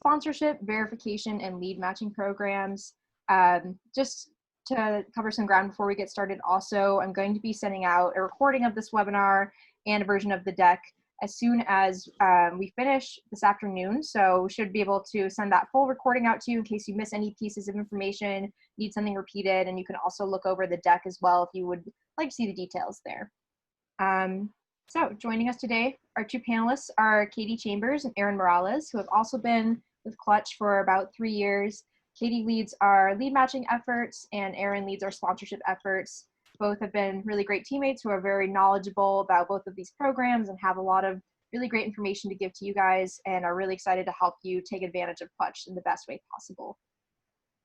sponsorship, verification, and lead matching programs. Just to cover some ground before we get started, also, I'm going to be sending out a recording of this webinar and a version of the deck as soon as we finish this afternoon. So we should be able to send that full recording out to you in case you miss any pieces of information, need something repeated, and you can also look over the deck as well if you would like to see the details there. So joining us today, our two panelists are Katie Chambers and Erin Morales, who have also been with Clutch for about 3 years. Katie leads our lead matching efforts and Erin leads our sponsorship efforts. Both have been really great teammates who are very knowledgeable about both of these programs and have a lot of really great information to give to you guys and are really excited to help you take advantage of Clutch in the best way possible.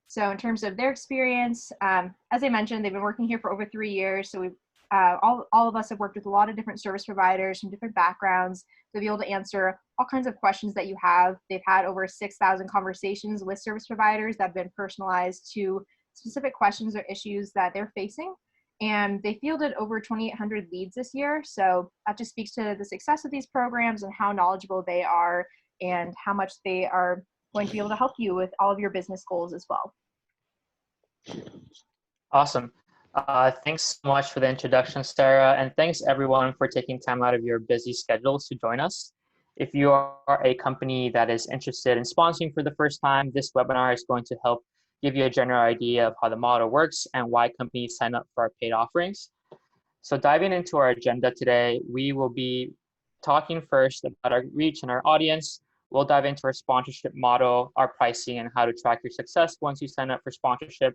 So in terms of their experience, as I mentioned, they've been working here for over 3 years. So we've all of us have worked with a lot of different service providers from different backgrounds to be able to answer all kinds of questions that you have. They've had over 6,000 conversations with service providers that have been personalized to specific questions or issues that they're facing. And they fielded over 2,800 leads this year. So that just speaks to the success of these programs and how knowledgeable they are and how much they are going to be able to help you with all of your business goals as well. Awesome. Thanks so much for the introduction, Sarah, and thanks everyone for taking time out of your busy schedules to join us. If you are a company that is interested in sponsoring for the first time, this webinar is going to help give you a general idea of how the model works and why companies sign up for our paid offerings. So diving into our agenda today, we will be talking first about our reach and our audience. We'll dive into our sponsorship model, our pricing, and how to track your success once you sign up for sponsorship.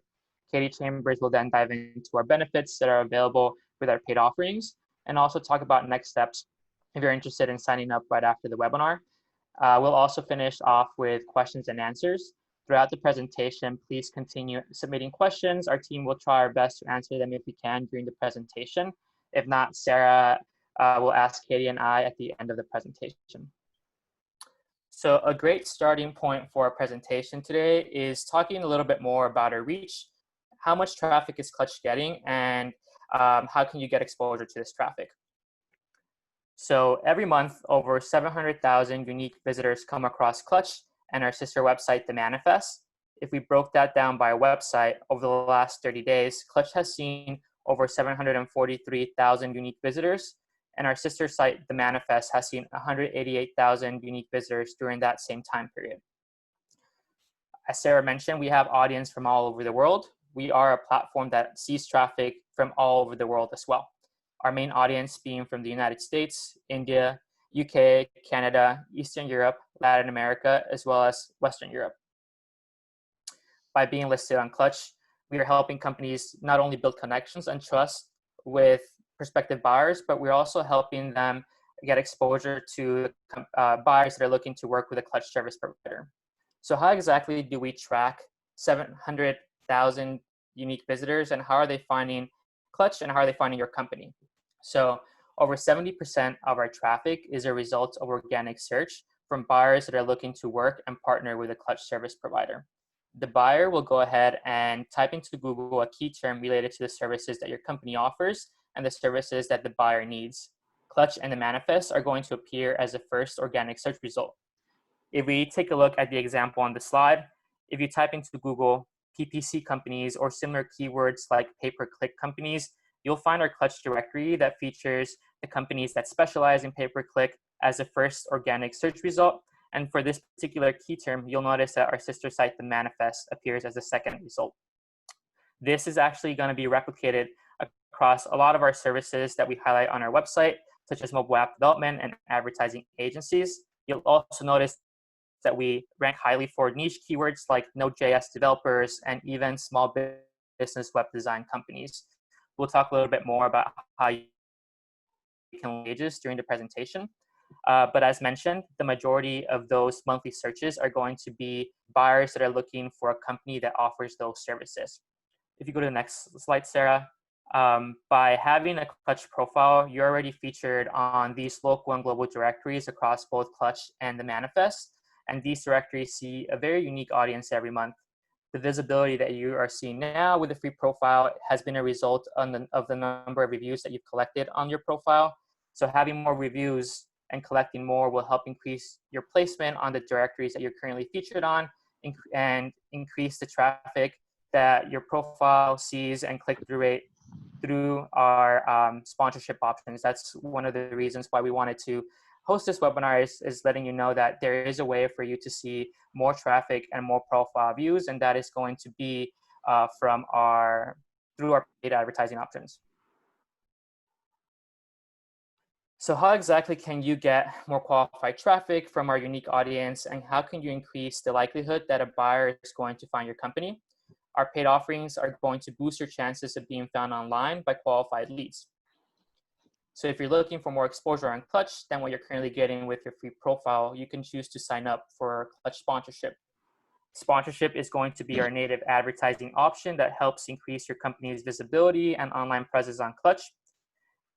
Katie Chambers will then dive into our benefits that are available with our paid offerings and also talk about next steps if you're interested in signing up right after the webinar. We'll also finish off with questions and answers. Throughout the presentation, please continue submitting questions. Our team will try our best to answer them if we can during the presentation. If not, Sarah will ask Katie and I at the end of the presentation. So a great starting point for our presentation today is talking a little bit more about our reach. How much traffic is Clutch getting, and how can you get exposure to this traffic? So every month, over 700,000 unique visitors come across Clutch and our sister website, The Manifest. If we broke that down by website, over the last 30 days, Clutch has seen over 743,000 unique visitors, and our sister site, The Manifest, has seen 188,000 unique visitors during that same time period. As Sarah mentioned, we have audience from all over the world. We are a platform that sees traffic from all over the world as well. Our main audience being from the United States, India, UK, Canada, Eastern Europe, Latin America, as well as Western Europe. By being listed on Clutch, we are helping companies not only build connections and trust with prospective buyers, but we're also helping them get exposure to buyers that are looking to work with a Clutch service provider. So how exactly do we track 700,000 unique visitors, and how are they finding Clutch, and how are they finding your company? So over 70% of our traffic is a result of organic search from buyers that are looking to work and partner with a Clutch service provider. The buyer will go ahead and type into Google a key term related to the services that your company offers and the services that the buyer needs. Clutch and The Manifest are going to appear as the first organic search result. If we take a look at the example on the slide, if you type into Google PPC companies or similar keywords like pay-per-click companies, you'll find our Clutch directory that features the companies that specialize in pay-per-click as the first organic search result. And for this particular key term, you'll notice that our sister site, The Manifest, appears as the second result. This is actually going to be replicated across a lot of our services that we highlight on our website, such as mobile app development and advertising agencies. You'll also notice that we rank highly for niche keywords like Node.js developers and even small business web design companies. We'll talk a little bit more about how you can wages during the presentation. But as mentioned, the majority of those monthly searches are going to be buyers that are looking for a company that offers those services. If you go to the next slide, Sarah, by having a Clutch profile, you're already featured on these local and global directories across both Clutch and The Manifest. And these directories see a very unique audience every month. The visibility that you are seeing now with the free profile has been a result of the number of reviews that you've collected on your profile. So having more reviews and collecting more will help increase your placement on the directories that you're currently featured on and increase the traffic that your profile sees and click-through rate through our sponsorship options. That's one of the reasons why we wanted to host this webinar is letting you know that there is a way for you to see more traffic and more profile views, and that is going to be through our paid advertising options. So how exactly can you get more qualified traffic from our unique audience, and how can you increase the likelihood that a buyer is going to find your company? Our paid offerings are going to boost your chances of being found online by qualified leads. So if you're looking for more exposure on Clutch than what you're currently getting with your free profile, you can choose to sign up for Clutch sponsorship. Sponsorship is going to be our native advertising option that helps increase your company's visibility and online presence on Clutch.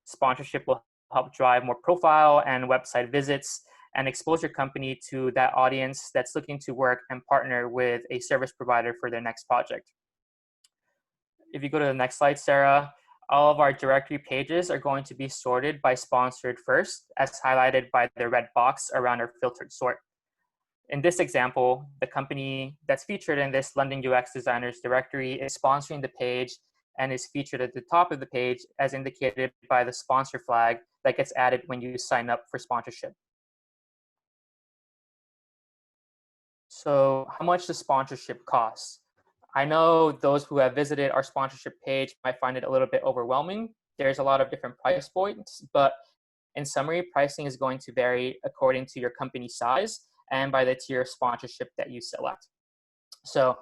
Sponsorship will help drive more profile and website visits and expose your company to that audience that's looking to work and partner with a service provider for their next project. If you go to the next slide, Sarah, all of our directory pages are going to be sorted by sponsored first, as highlighted by the red box around our filtered sort. In this example, the company that's featured in this London UX Designers directory is sponsoring the page and is featured at the top of the page as indicated by the sponsor flag that gets added when you sign up for sponsorship. So how much does sponsorship cost? I know those who have visited our sponsorship page might find it a little bit overwhelming. There's a lot of different price points, but in summary, pricing is going to vary according to your company size and by the tier of sponsorship that you select. So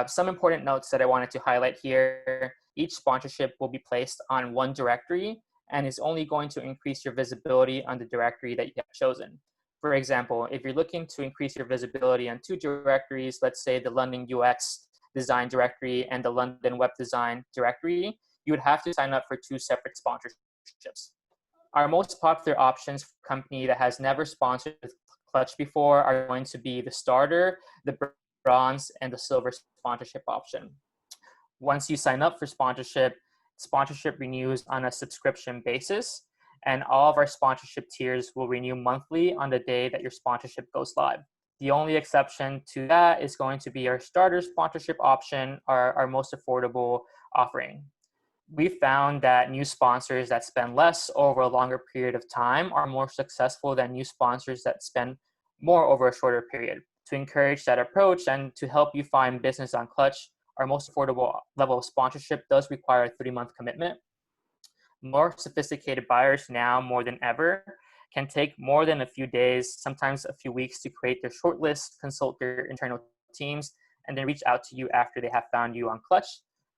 some important notes that I wanted to highlight here. Each sponsorship will be placed on one directory and is only going to increase your visibility on the directory that you have chosen. For example, if you're looking to increase your visibility on two directories, let's say the London UX Design directory and the London Web Design directory, you would have to sign up for two separate sponsorships. Our most popular options for a company that has never sponsored Clutch before are going to be the starter, the bronze, and the silver sponsorship option. Once you sign up for sponsorship, sponsorship renews on a subscription basis, and all of our sponsorship tiers will renew monthly on the day that your sponsorship goes live. The only exception to that is going to be our starter sponsorship option, our most affordable offering. We found that new sponsors that spend less over a longer period of time are more successful than new sponsors that spend more over a shorter period. To encourage that approach and to help you find business on Clutch, our most affordable level of sponsorship does require a 3-month commitment. More sophisticated buyers now more than ever can take more than a few days, sometimes a few weeks, to create their shortlist, consult their internal teams, and then reach out to you after they have found you on Clutch.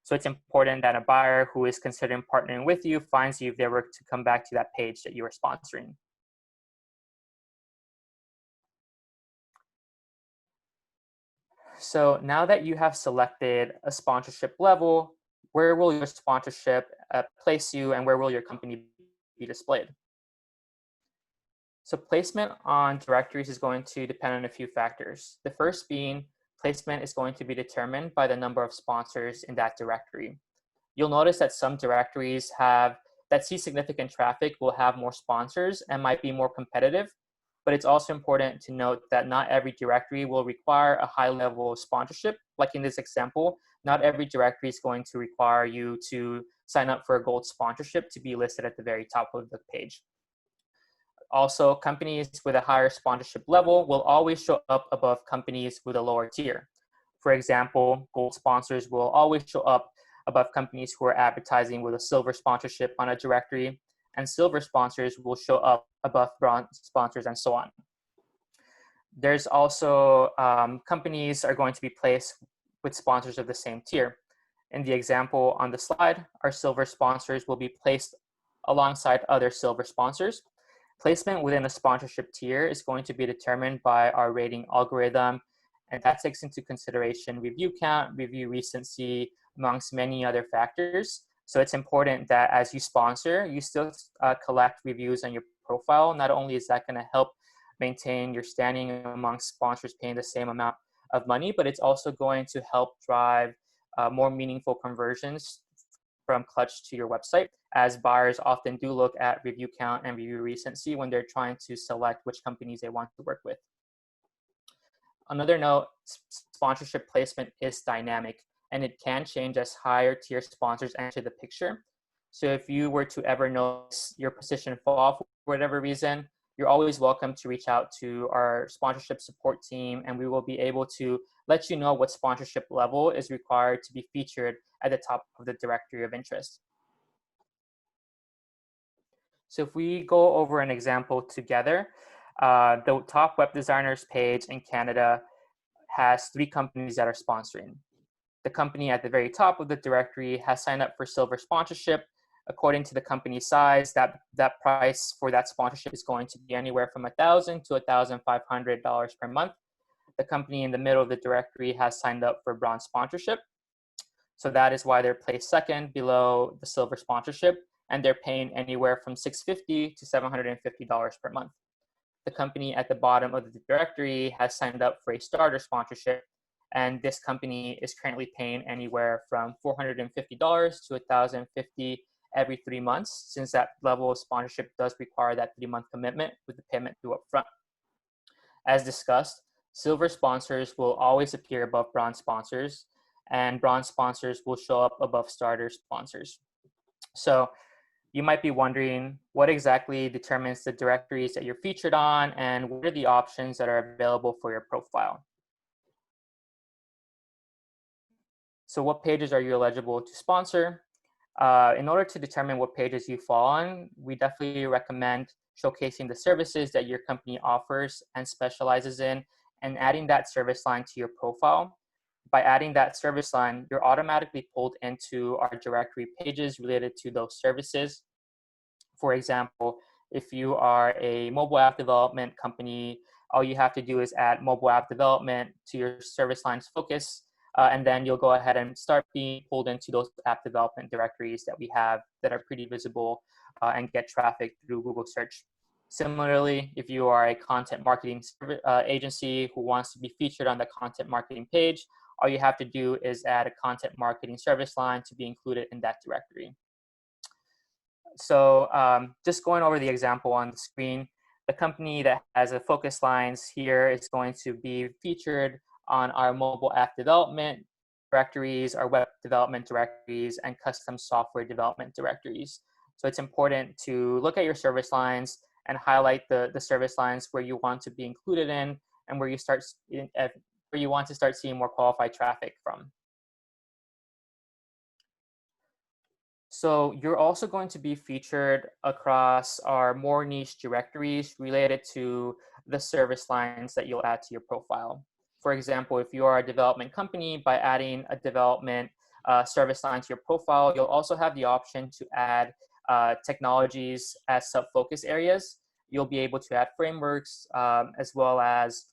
So it's important that a buyer who is considering partnering with you finds you if they were to come back to that page that you are sponsoring. So now that you have selected a sponsorship level, where will your sponsorship place you and where will your company be displayed? So placement on directories is going to depend on a few factors. The first being placement is going to be determined by the number of sponsors in that directory. You'll notice that some directories that see significant traffic will have more sponsors and might be more competitive, but it's also important to note that not every directory will require a high level of sponsorship. Like in this example, not every directory is going to require you to sign up for a gold sponsorship to be listed at the very top of the page. Also, companies with a higher sponsorship level will always show up above companies with a lower tier. For example, gold sponsors will always show up above companies who are advertising with a silver sponsorship on a directory, and silver sponsors will show up above bronze sponsors, and so on. There's also companies are going to be placed with sponsors of the same tier. In the example on the slide, our silver sponsors will be placed alongside other silver sponsors. Placement within a sponsorship tier is going to be determined by our rating algorithm, and that takes into consideration review count, review recency, amongst many other factors. So it's important that as you sponsor, you still collect reviews on your profile. Not only is that going to help maintain your standing amongst sponsors paying the same amount of money, but it's also going to help drive more meaningful conversions from Clutch to your website, as buyers often do look at review count and review recency when they're trying to select which companies they want to work with. Another note, sponsorship placement is dynamic, and it can change as higher tier sponsors enter the picture. So if you were to ever notice your position fall off for whatever reason, you're always welcome to reach out to our sponsorship support team, and we will be able to let you know what sponsorship level is required to be featured at the top of the directory of interest. So if we go over an example together, the top web designers page in Canada has 3 companies that are sponsoring. The company at the very top of the directory has signed up for silver sponsorship. According to the company size, that price for that sponsorship is going to be anywhere from $1,000 to $1,500 per month. The company in the middle of the directory has signed up for bronze sponsorship. So that is why they're placed second below the silver sponsorship, and they're paying anywhere from $650 to $750 per month. The company at the bottom of the directory has signed up for a starter sponsorship, and this company is currently paying anywhere from $450 to $1,050 every 3 months, since that level of sponsorship does require that 3-month commitment with the payment due up front. As discussed, silver sponsors will always appear above bronze sponsors, and bronze sponsors will show up above starter sponsors. So you might be wondering what exactly determines the directories that you're featured on, and what are the options that are available for your profile. So what pages are you eligible to sponsor? In order to determine what pages you fall on, we definitely recommend showcasing the services that your company offers and specializes in, and adding that service line to your profile. By adding that service line, you're automatically pulled into our directory pages related to those services. For example, if you are a mobile app development company, all you have to do is add mobile app development to your service line's focus, and then you'll go ahead and start being pulled into those app development directories that we have that are pretty visible and get traffic through Google search. Similarly, if you are a content marketing agency who wants to be featured on the content marketing page, all you have to do is add a content marketing service line to be included in that directory. So just going over the example on the screen, the company that has a focus lines here is going to be featured on our mobile app development directories, our web development directories, and custom software development directories. So it's important to look at your service lines and highlight the service lines where you want to be included in, and where you want to start seeing more qualified traffic from. So you're also going to be featured across our more niche directories related to the service lines that you'll add to your profile. For example, if you are a development company, by adding a development service line to your profile, you'll also have the option to add technologies as sub-focus areas. You'll be able to add frameworks as well as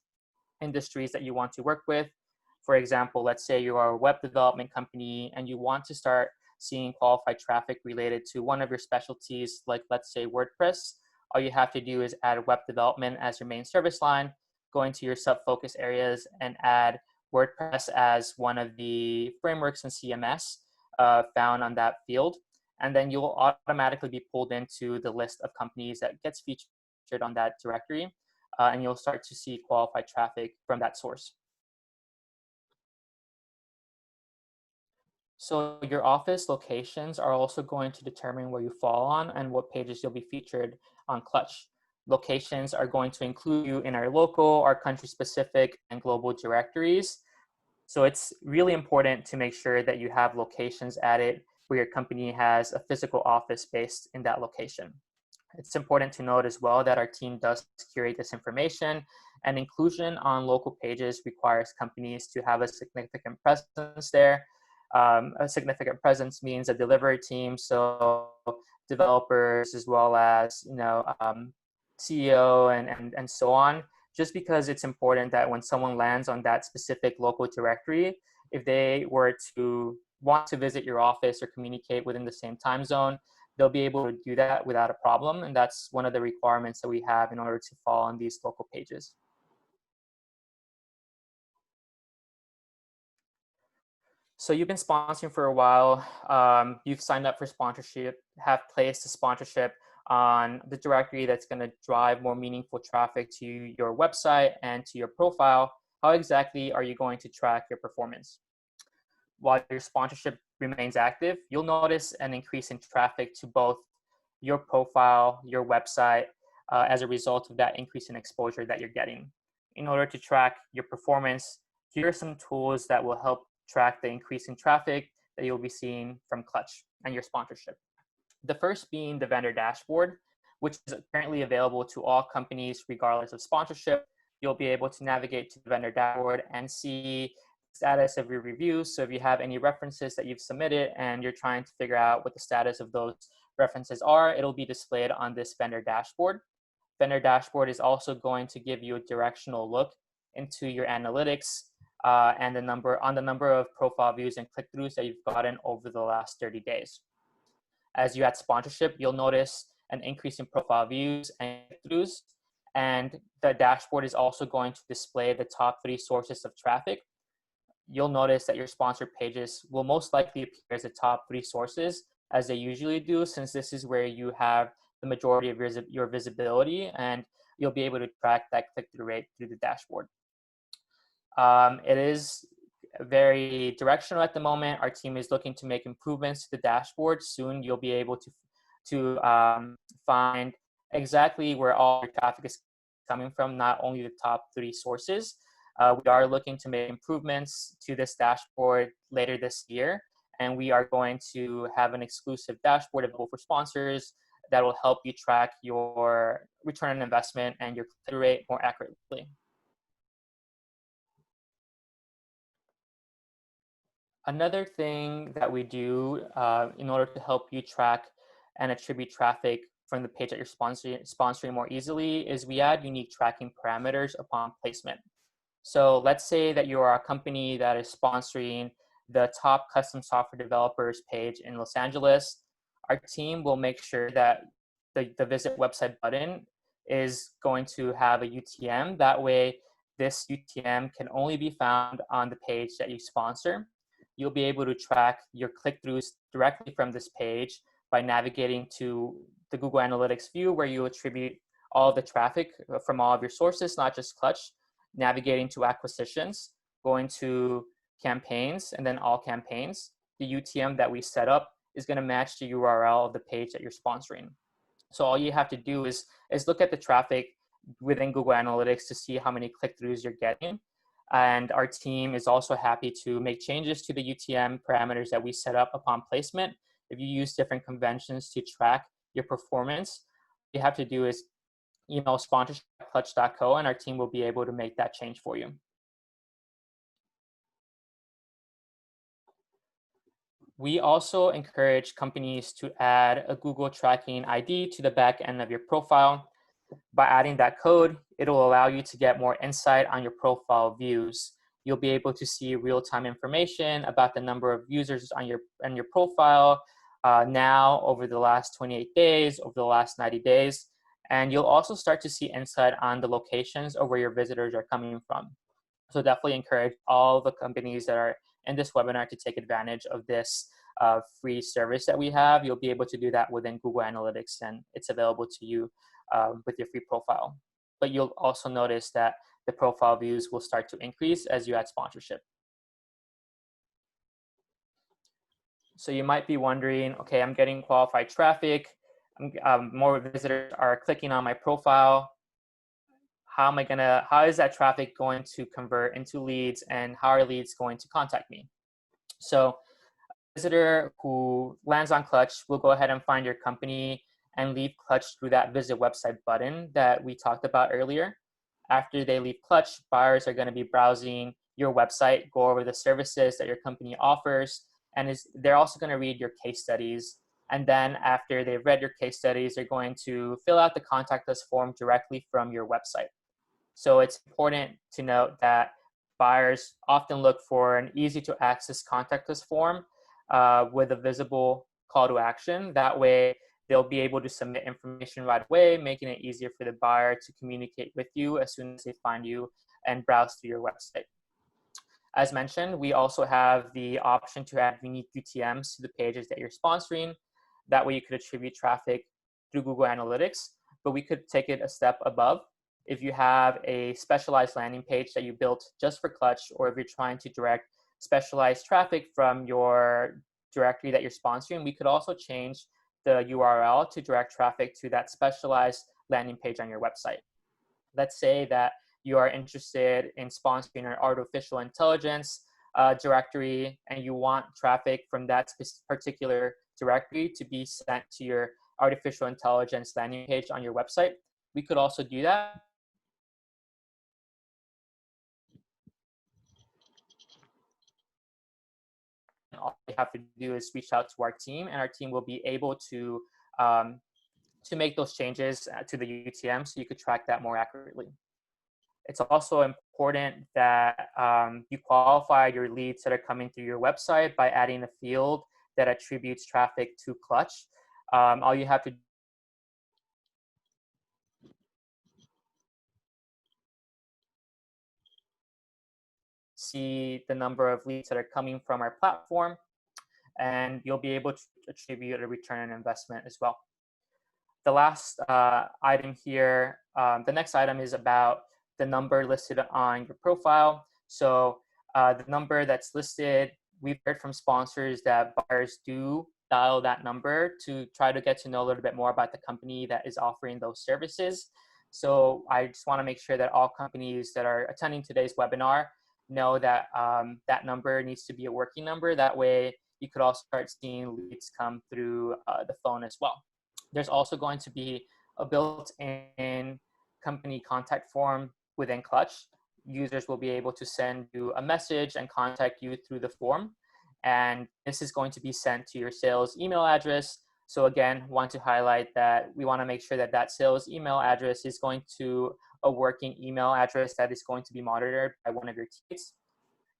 industries that you want to work with. For example, let's say you are a web development company and you want to start seeing qualified traffic related to one of your specialties, like let's say WordPress. All you have to do is add web development as your main service line, go into your sub-focus areas and add WordPress as one of the frameworks in CMS found on that field. And then you'll automatically be pulled into the list of companies that gets featured on that directory. And you'll start to see qualified traffic from that source. So your office locations are also going to determine where you fall on and what pages you'll be featured on Clutch. Locations are going to include you in our local, our country-specific, and global directories. So it's really important to make sure that you have locations added where your company has a physical office based in that location. It's important to note as well that our team does curate this information, and inclusion on local pages requires companies to have a significant presence there. A significant presence means a delivery team, so developers as well as CEO and so on. Just because it's important that when someone lands on that specific local directory, if they were to want to visit your office or communicate within the same time zone, they'll be able to do that without a problem. And that's one of the requirements that we have in order to fall on these local pages. So you've been sponsoring for a while. You've signed up for sponsorship, have placed a sponsorship on the directory that's going to drive more meaningful traffic to your website and to your profile. How exactly are you going to track your performance? While your sponsorship remains active, you'll notice an increase in traffic to both your profile, your website, as a result of that increase in exposure that you're getting. In order to track your performance, here are some tools that will help track the increase in traffic that you'll be seeing from Clutch and your sponsorship. The first being the vendor dashboard, which is currently available to all companies regardless of sponsorship. You'll be able to navigate to the vendor dashboard and see the status of your reviews. So if you have any references that you've submitted and you're trying to figure out what the status of those references are, it'll be displayed on this vendor dashboard. Vendor dashboard is also going to give you a directional look into your analytics and the number of profile views and click-throughs that you've gotten over the last 30 days. As you add sponsorship, you'll notice an increase in profile views and click-throughs, and the dashboard is also going to display the top 3 sources of traffic. You'll notice that your sponsored pages will most likely appear as the top 3 sources, as they usually do, since this is where you have the majority of your visibility, and you'll be able to track that click-through rate through the dashboard. It is very directional at the moment. Our team is looking to make improvements to the dashboard. Soon you'll be able to find exactly where all your traffic is coming from, not only the top 3 sources. We are looking to make improvements to this dashboard later this year, and we are going to have an exclusive dashboard available for sponsors that will help you track your return on investment and your click-through rate more accurately. Another thing that we do in order to help you track and attribute traffic from the page that you're sponsoring more easily is we add unique tracking parameters upon placement. So let's say that you are a company that is sponsoring the top custom software developers page in Los Angeles. Our team will make sure that the visit website button is going to have a UTM. That way, this UTM can only be found on the page that you sponsor. You'll be able to track your click-throughs directly from this page by navigating to the Google Analytics view, where you attribute all the traffic from all of your sources, not just Clutch, navigating to acquisitions, going to campaigns, and then all campaigns. The UTM that we set up is going to match the URL of the page that you're sponsoring. So all you have to do is look at the traffic within Google Analytics to see how many click-throughs you're getting. And our team is also happy to make changes to the UTM parameters that we set up upon placement. If you use different conventions to track your performance, what you have to do is email sponsorship@clutch.co, and our team will be able to make that change for you. We also encourage companies to add a Google tracking ID to the back end of your profile. By adding that code, it'll allow you to get more insight on your profile views. You'll be able to see real-time information about the number of users on your profile now, over the last 28 days, over the last 90 days. And you'll also start to see insight on the locations of where your visitors are coming from. So definitely encourage all the companies that are in this webinar to take advantage of this free service that we have. You'll be able to do that within Google Analytics, and it's available to you with your free profile. But you'll also notice that the profile views will start to increase as you add sponsorship. So you might be wondering, okay, I'm getting qualified traffic, more visitors are clicking on my profile. How is that traffic going to convert into leads, and how are leads going to contact me? So a visitor who lands on Clutch will go ahead and find your company and leave Clutch through that visit website button that we talked about earlier. After they leave Clutch, buyers are going to be browsing your website, go over the services that your company offers, and they're also going to read your case studies. And then after they've read your case studies, they're going to fill out the contact us form directly from your website. So it's important to note that buyers often look for an easy to access contact us form with a visible call to action. That way, they'll be able to submit information right away, making it easier for the buyer to communicate with you as soon as they find you and browse through your website. As mentioned, we also have the option to add unique UTMs to the pages that you're sponsoring. That way you could attribute traffic through Google Analytics, but we could take it a step above. If you have a specialized landing page that you built just for Clutch, or if you're trying to direct specialized traffic from your directory that you're sponsoring, we could also change the URL to direct traffic to that specialized landing page on your website. Let's say that you are interested in sponsoring an artificial intelligence directory, and you want traffic from that particular directory to be sent to your artificial intelligence landing page on your website. We could also do that. All you have to do is reach out to our team, and our team will be able to make those changes to the UTM so you could track that more accurately. It's also important that you qualify your leads that are coming through your website by adding a field that attributes traffic to Clutch. All you have to see the number of leads that are coming from our platform, and you'll be able to attribute a return on investment as well. The last item here, the next item is about the number listed on your profile. So the number that's listed, we've heard from sponsors that buyers do dial that number to try to get to know a little bit more about the company that is offering those services. So I just want to make sure that all companies that are attending today's webinar know that that number needs to be a working number. That way you could also start seeing leads come through the phone as well. There's also going to be a built-in company contact form within Clutch. Users will be able to send you a message and contact you through the form. And this is going to be sent to your sales email address. So again, want to highlight that we want to make sure that that sales email address is going to a working email address that is going to be monitored by one of your teams.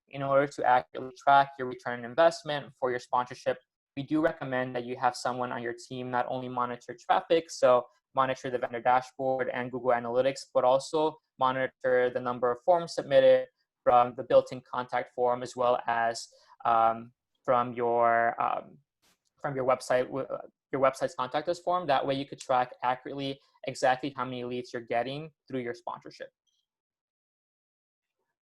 In order to accurately track your return on investment for your sponsorship, we do recommend that you have someone on your team not only monitor traffic, so monitor the vendor dashboard and Google Analytics, but also monitor the number of forms submitted from the built-in contact form, as well as from your website, your website's contact us form. That way you could track accurately exactly how many leads you're getting through your sponsorship.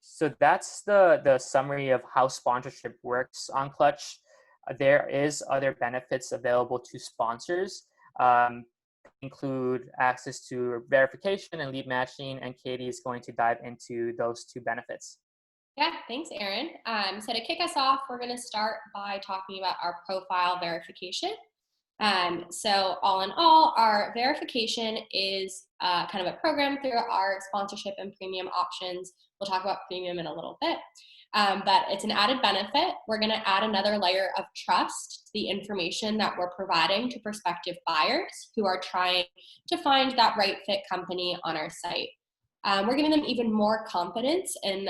So that's the summary of how sponsorship works on Clutch. There is other benefits available to sponsors, include access to verification and lead matching, and Katie is going to dive into those two benefits. Yeah, thanks, Aaron. So to kick us off, we're going to start by talking about our profile verification. So all in all, our verification is kind of a program through our sponsorship and premium options. We'll talk about premium in a little bit, but it's an added benefit. We're going to add another layer of trust to the information that we're providing to prospective buyers who are trying to find that right fit company on our site. We're giving them even more confidence in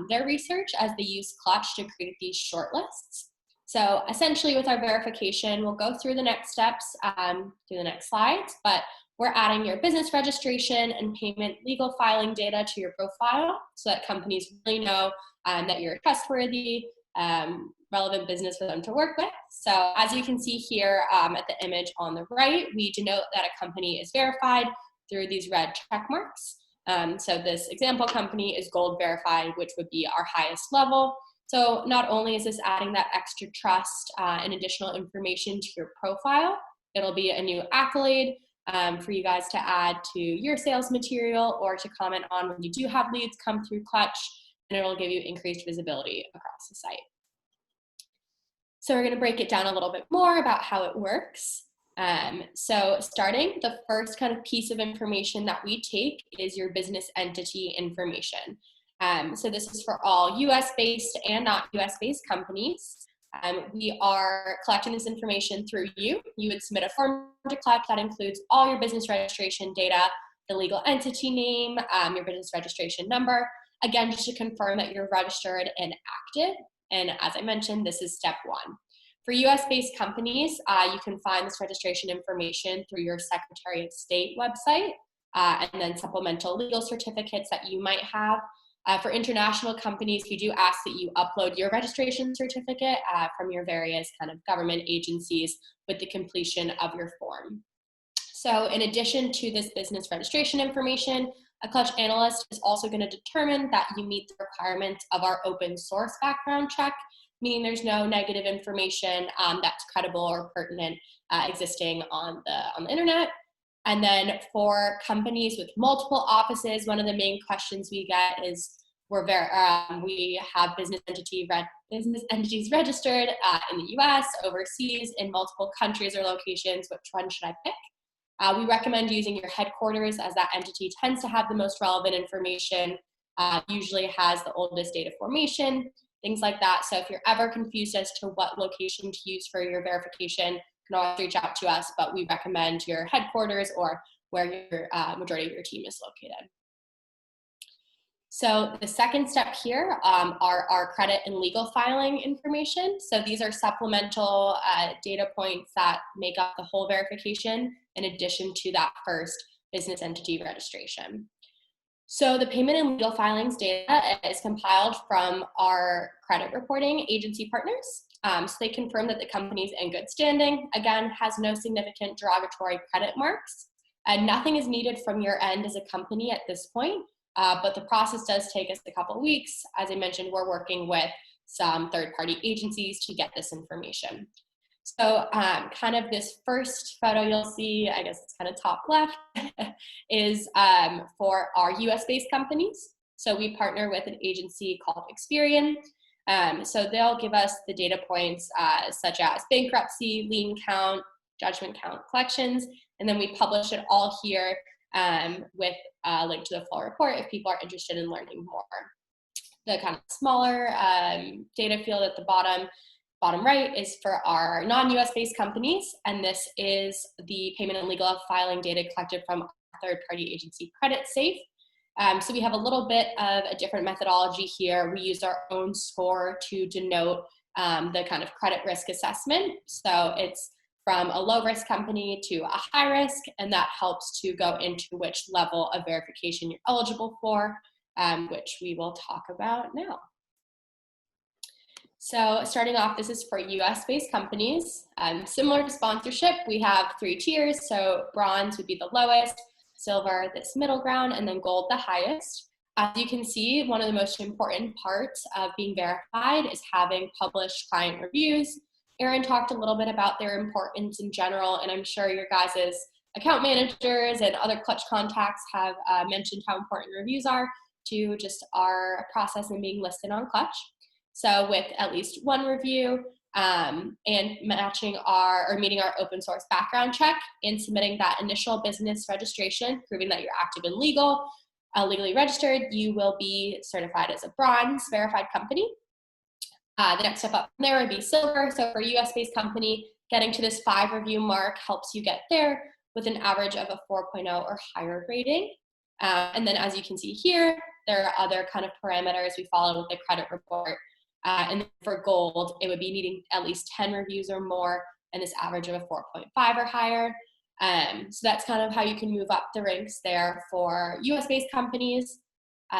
their research as they use Clutch to create these shortlists. So essentially with our verification, we'll go through the next steps through the next slides, but we're adding your business registration and payment legal filing data to your profile so that companies really know that you're a trustworthy, relevant business for them to work with. So as you can see here at the image on the right, we denote that a company is verified through these red check marks. So this example company is gold verified, which would be our highest level. So not only is this adding that extra trust and additional information to your profile, it'll be a new accolade for you guys to add to your sales material or to comment on when you do have leads come through Clutch, and it'll give you increased visibility across the site. So we're going to break it down a little bit more about how it works. So starting, the first kind of piece of information that we take is your business entity information. So this is for all US-based and not US-based companies. We are collecting this information through you. You would submit a form to Clutch that includes all your business registration data, the legal entity name, your business registration number, again, just to confirm that you're registered and active. And as I mentioned, this is step one. For US-based companies, you can find this registration information through your Secretary of State website, and then supplemental legal certificates that you might have. For international companies, we do ask that you upload your registration certificate from your various kind of government agencies with the completion of your form. So in addition to this business registration information, a Clutch analyst is also going to determine that you meet the requirements of our open source background check, meaning there's no negative information that's credible or pertinent existing on the internet. And then for companies with multiple offices, one of the main questions we get is, we have business entities registered in the US, overseas, in multiple countries or locations. Which one should I pick? We recommend using your headquarters, as that entity tends to have the most relevant information, usually has the oldest date of formation, things like that. So if you're ever confused as to what location to use for your verification, you can always reach out to us, but we recommend your headquarters or where your majority of your team is located. So the second step here are our credit and legal filing information. So these are supplemental data points that make up the whole verification in addition to that first business entity registration. So the payment and legal filings data is compiled from our credit reporting agency partners. So they confirm that the company is in good standing, again, has no significant derogatory credit marks, and nothing is needed from your end as a company at this point. But the process does take us a couple of weeks. As I mentioned, we're working with some third-party agencies to get this information. So kind of this first photo you'll see, I guess it's kind of top left, is for our US-based companies. So we partner with an agency called Experian. So they'll give us the data points such as bankruptcy, lien count, judgment count, collections, and then we publish it all here with a link to the full report if people are interested in learning more. The kind of smaller data field at the bottom right is for our non-US based companies, and this is the payment and legal filing data collected from our third-party agency CreditSafe. So we have a little bit of a different methodology here. We use our own score to denote the kind of credit risk assessment. So it's from a low-risk company to a high risk, and that helps to go into which level of verification you're eligible for, which we will talk about now. So starting off, this is for US-based companies. Similar to sponsorship, we have 3 tiers. So bronze would be the lowest, silver, this middle ground, and then gold, the highest. As you can see, one of the most important parts of being verified is having published client reviews. Erin talked a little bit about their importance in general, and I'm sure your guys' account managers and other Clutch contacts have mentioned how important reviews are to just our process and being listed on Clutch. So with at least 1 review and meeting our open source background check and submitting that initial business registration, proving that you're active and legally registered, you will be certified as a bronze verified company. The next step up from there would be silver. So for a US-based company, getting to this 5 review mark helps you get there with an average of a 4.0 or higher rating. And then as you can see here, there are other kind of parameters we follow with the credit report. And for gold, it would be needing at least 10 reviews or more, and this average of a 4.5 or higher. So that's kind of how you can move up the ranks there for US-based companies.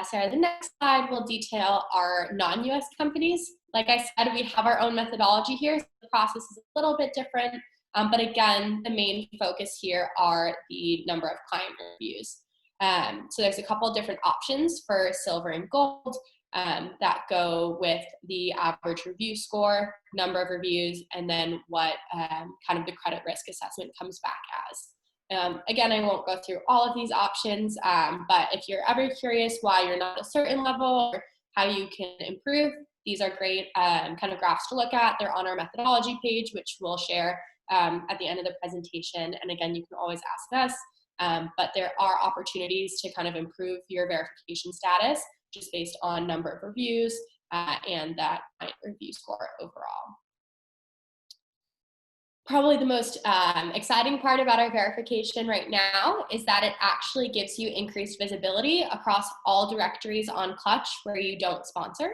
Sarah, the next slide will detail our non-US companies. Like I said, we have our own methodology here, so the process is a little bit different. But again, the main focus here are the number of client reviews. So there's a couple different options for silver and gold that go with the average review score, number of reviews, and then what kind of the credit risk assessment comes back as. Again, I won't go through all of these options, but if you're ever curious why you're not at a certain level or how you can improve, these are great kind of graphs to look at. They're on our methodology page, which we'll share at the end of the presentation. And again, you can always ask us, but there are opportunities to kind of improve your verification status just based on number of reviews and that client review score overall. Probably the most exciting part about our verification right now is that it actually gives you increased visibility across all directories on Clutch where you don't sponsor.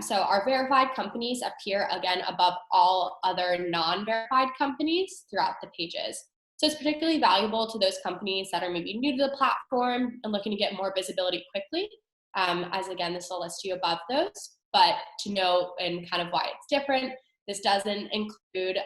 So our verified companies appear again above all other non-verified companies throughout the pages. So it's particularly valuable to those companies that are maybe new to the platform and looking to get more visibility quickly. as again, this will list you above those. But to know and kind of why it's different, this doesn't include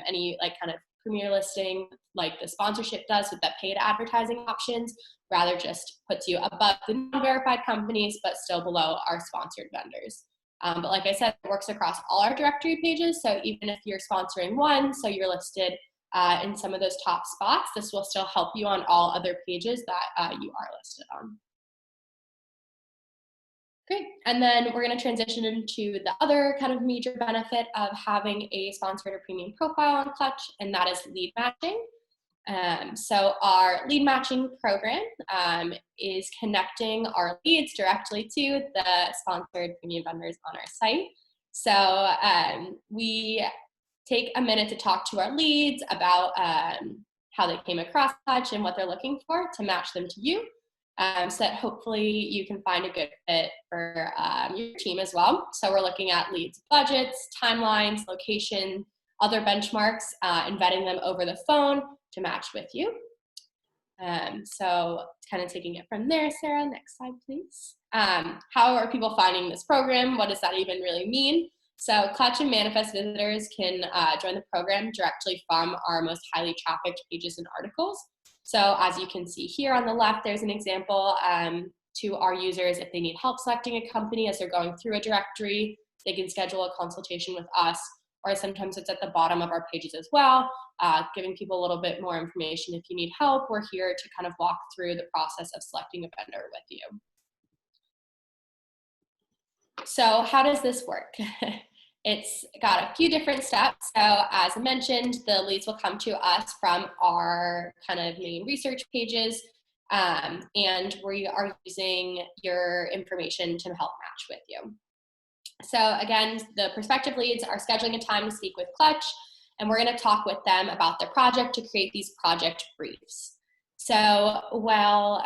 any like kind of premier listing like the sponsorship does with the paid advertising options, rather just puts you above the non-verified companies, but still below our sponsored vendors. But like I said, it works across all our directory pages. So even if you're sponsoring one, so you're listed in some of those top spots, this will still help you on all other pages that you are listed on. Great, and then we're going to transition into the other kind of major benefit of having a sponsored or premium profile on Clutch, and that is lead matching. So our lead matching program is connecting our leads directly to the sponsored premium vendors on our site. So we take a minute to talk to our leads about how they came across Clutch and what they're looking for to match them to you. So that hopefully you can find a good fit for your team as well. So we're looking at leads, budgets, timelines, location, other benchmarks, and vetting them over the phone to match with you. So kind of taking it from there, Sarah, next slide, please. How are people finding this program? What does that even really mean? So Clutch and Manifest visitors can join the program directly from our most highly trafficked pages and articles. So as you can see here on the left, there's an example to our users if they need help selecting a company as they're going through a directory, they can schedule a consultation with us, or sometimes it's at the bottom of our pages as well, giving people a little bit more information. If you need help, we're here to kind of walk through the process of selecting a vendor with you. So how does this work? It's got a few different steps. So as I mentioned, the leads will come to us from our kind of main research pages, and we are using your information to help match with you. So again, the prospective leads are scheduling a time to speak with Clutch, and we're going to talk with them about their project to create these project briefs. So while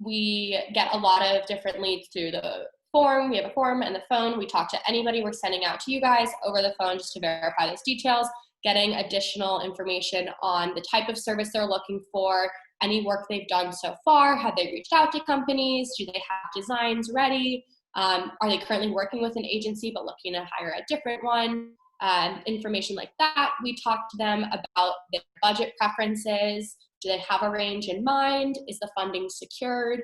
we get a lot of different leads through the form, we have a form and the phone, we talk to anybody we're sending out to you guys over the phone just to verify those details, getting additional information on the type of service they're looking for, any work they've done so far, have they reached out to companies, do they have designs ready, are they currently working with an agency but looking to hire a different one, information like that. We talk to them about their budget preferences, do they have a range in mind, is the funding secured.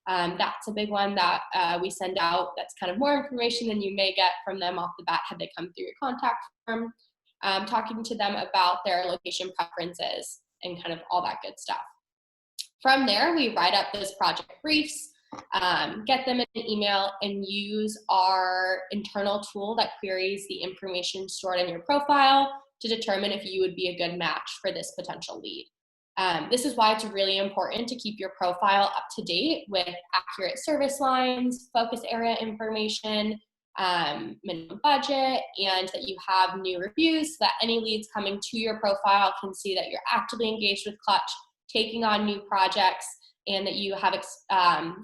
That's a big one that we send out that's kind of more information than you may get from them off the bat had they come through your contact form. Talking to them about their location preferences and kind of all that good stuff. From there, we write up those project briefs, get them in an email, and use our internal tool that queries the information stored in your profile to determine if you would be a good match for this potential lead. This is why it's really important to keep your profile up to date with accurate service lines, focus area information, minimum budget, and that you have new reviews so that any leads coming to your profile can see that you're actively engaged with Clutch, taking on new projects, and that you have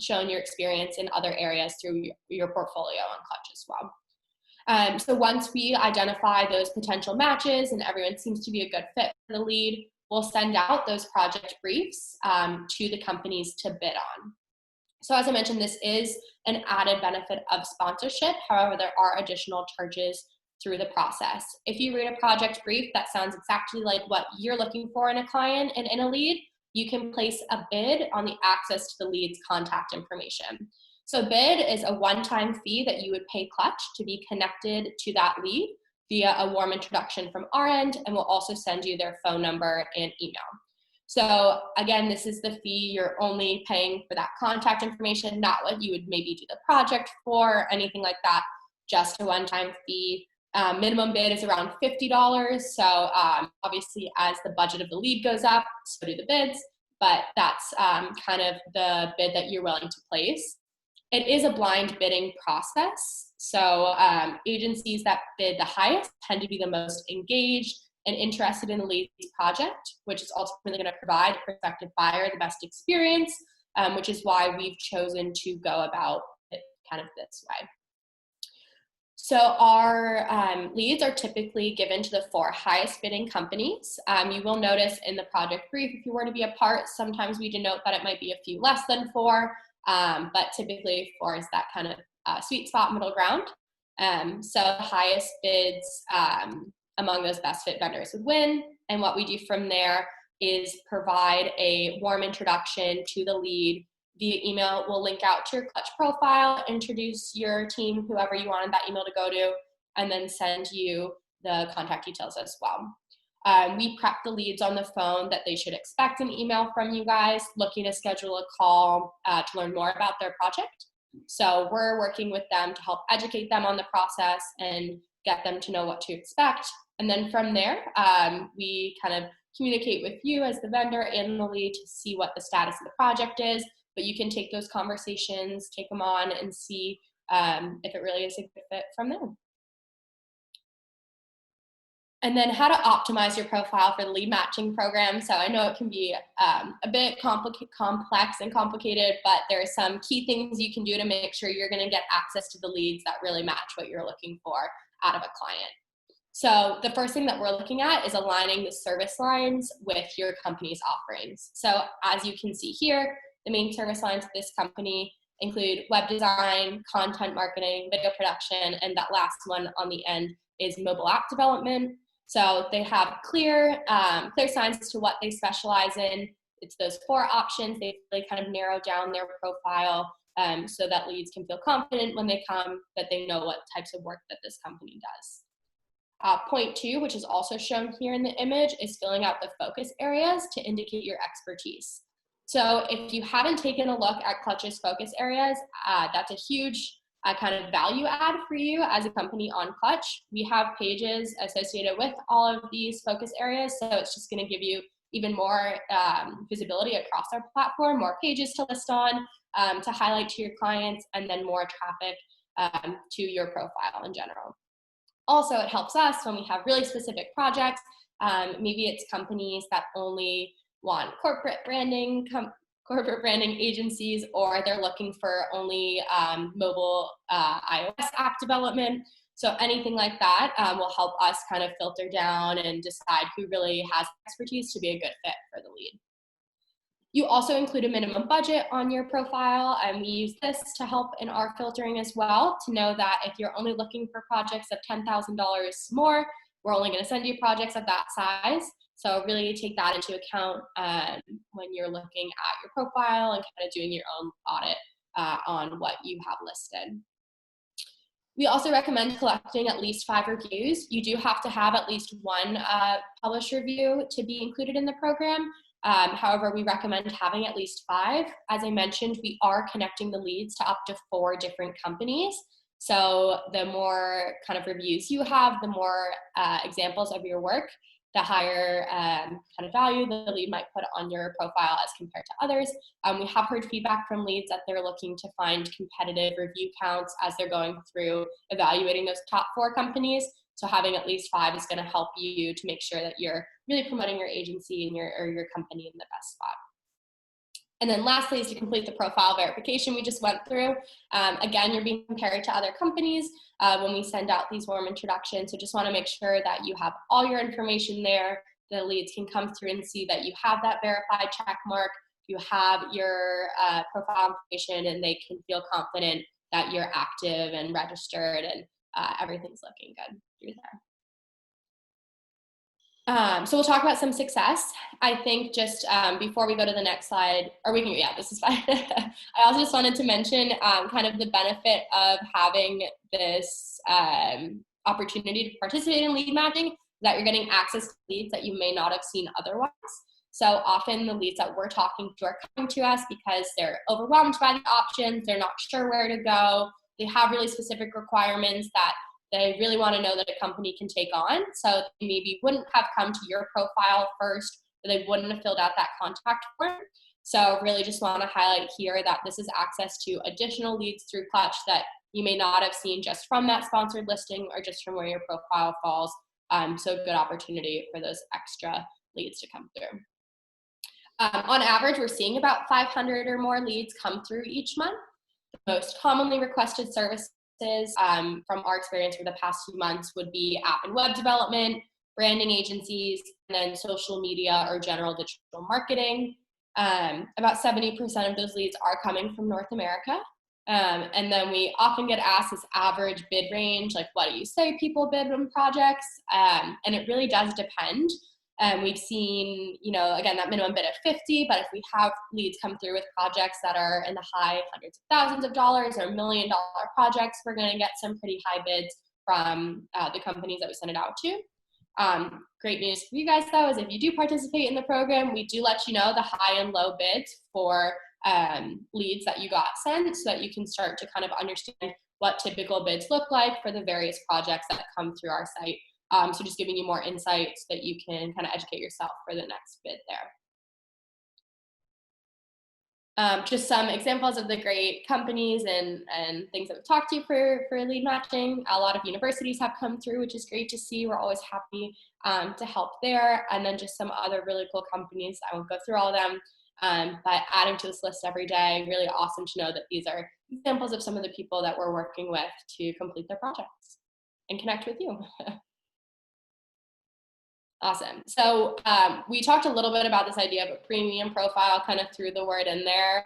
shown your experience in other areas through your portfolio on Clutch as well. So once we identify those potential matches and everyone seems to be a good fit for the lead, we'll send out those project briefs to the companies to bid on. So as I mentioned, this is an added benefit of sponsorship. However, there are additional charges through the process. If you read a project brief that sounds exactly like what you're looking for in a client and in a lead, you can place a bid on the access to the lead's contact information. So bid is a one-time fee that you would pay Clutch to be connected to that lead via a warm introduction from our end, and we'll also send you their phone number and email. So again, this is the fee you're only paying for that contact information, not what you would maybe do the project for, or anything like that, just a one-time fee. Minimum bid is around $50. So obviously as the budget of the lead goes up, so do the bids, but that's kind of the bid that you're willing to place. It is a blind bidding process. So agencies that bid the highest tend to be the most engaged and interested in the lead's project, which is ultimately going to provide the prospective buyer the best experience, which is why we've chosen to go about it kind of this way. So our leads are typically given to the 4 highest bidding companies. You will notice in the project brief, if you were to be a part, sometimes we denote that it might be a few less than 4. but typically 4 is that kind of sweet spot middle ground. So the highest bids among those best fit vendors would win. And what we do from there is provide a warm introduction to the lead via email. We'll link out to your Clutch profile, introduce your team, whoever you wanted that email to go to, and then send you the contact details as well. We prep the leads on the phone that they should expect an email from you guys, looking to schedule a call to learn more about their project. So we're working with them to help educate them on the process and get them to know what to expect. And then from there, we kind of communicate with you as the vendor and the lead to see what the status of the project is. But you can take those conversations, take them on, and see if it really is a good fit from there. And then how to optimize your profile for the lead matching program. So I know it can be a bit complex and complicated, but there are some key things you can do to make sure you're going to get access to the leads that really match what you're looking for out of a client. So the first thing that we're looking at is aligning the service lines with your company's offerings. So as you can see here, the main service lines of this company include web design, content marketing, video production, and that last one on the end is mobile app development. So they have clear signs as to what they specialize in. It's those 4 options. They really kind of narrow down their profile so that leads can feel confident when they come, that they know what types of work that this company does. Point 2, which is also shown here in the image, is filling out the focus areas to indicate your expertise. So if you haven't taken a look at Clutch's focus areas, that's a huge kind of value add for you as a company on Clutch. We have pages associated with all of these focus areas, so it's just going to give you even more visibility across our platform, more pages to list on, to highlight to your clients, and then more traffic to your profile in general. Also, it helps us when we have really specific projects. Maybe it's companies that only want corporate branding agencies, or they're looking for only mobile iOS app development. So anything like that will help us kind of filter down and decide who really has expertise to be a good fit for the lead. You also include a minimum budget on your profile, and we use this to help in our filtering as well, to know that if you're only looking for projects of $10,000 more, we're only going to send you projects of that size. So really take that into account when you're looking at your profile and kind of doing your own audit on what you have listed. We also recommend collecting at least 5 reviews. You do have to have at least 1 published review to be included in the program. However, we recommend having at least 5. As I mentioned, we are connecting the leads to up to 4 different companies. So the more kind of reviews you have, the more examples of your work, the higher kind of value the lead might put on your profile as compared to others. We have heard feedback from leads that they're looking to find competitive review counts as they're going through evaluating those top 4 companies. So having at least 5 is going to help you to make sure that you're really promoting your agency and your company in the best spot. And then lastly is to complete the profile verification we just went through. Again, you're being compared to other companies when we send out these warm introductions. So just want to make sure that you have all your information there. The leads can come through and see that you have that verified check mark. You have your profile information, and they can feel confident that you're active and registered, and everything's looking good through there. So we'll talk about some success. I think just before we go to the next slide, or we can, yeah, this is fine. I also just wanted to mention kind of the benefit of having this opportunity to participate in lead matching, that you're getting access to leads that you may not have seen otherwise. So often the leads that we're talking to are coming to us because they're overwhelmed by the options, they're not sure where to go, they have really specific requirements that they really want to know that a company can take on. So they maybe wouldn't have come to your profile first, or they wouldn't have filled out that contact form. So really just want to highlight here that this is access to additional leads through Clutch that you may not have seen just from that sponsored listing or just from where your profile falls. So good opportunity for those extra leads to come through. On average, we're seeing about 500 or more leads come through each month. The most commonly requested services from our experience for the past few months would be app and web development, branding agencies, and then social media or general digital marketing. About 70% of those leads are coming from North America. And then we often get asked this average bid range, like what do you say people bid on projects? And it really does depend. We've seen, again, that minimum bid of 50, but if we have leads come through with projects that are in the high hundreds of thousands of dollars or $1 million projects, we're going to get some pretty high bids from the companies that we send it out to. Great news for you guys, though, is if you do participate in the program, we do let you know the high and low bids for leads that you got sent, so that you can start to kind of understand what typical bids look like for the various projects that come through our site. So just giving you more insight so that you can kind of educate yourself for the next bid there. Just some examples of the great companies and things that we've talked to for lead matching. A lot of universities have come through, which is great to see. We're always happy to help there. And then just some other really cool companies. I won't go through all of them, but adding to this list every day, really awesome to know that these are examples of some of the people that we're working with to complete their projects and connect with you. Awesome. So we talked a little bit about this idea of a premium profile, kind of threw the word in there.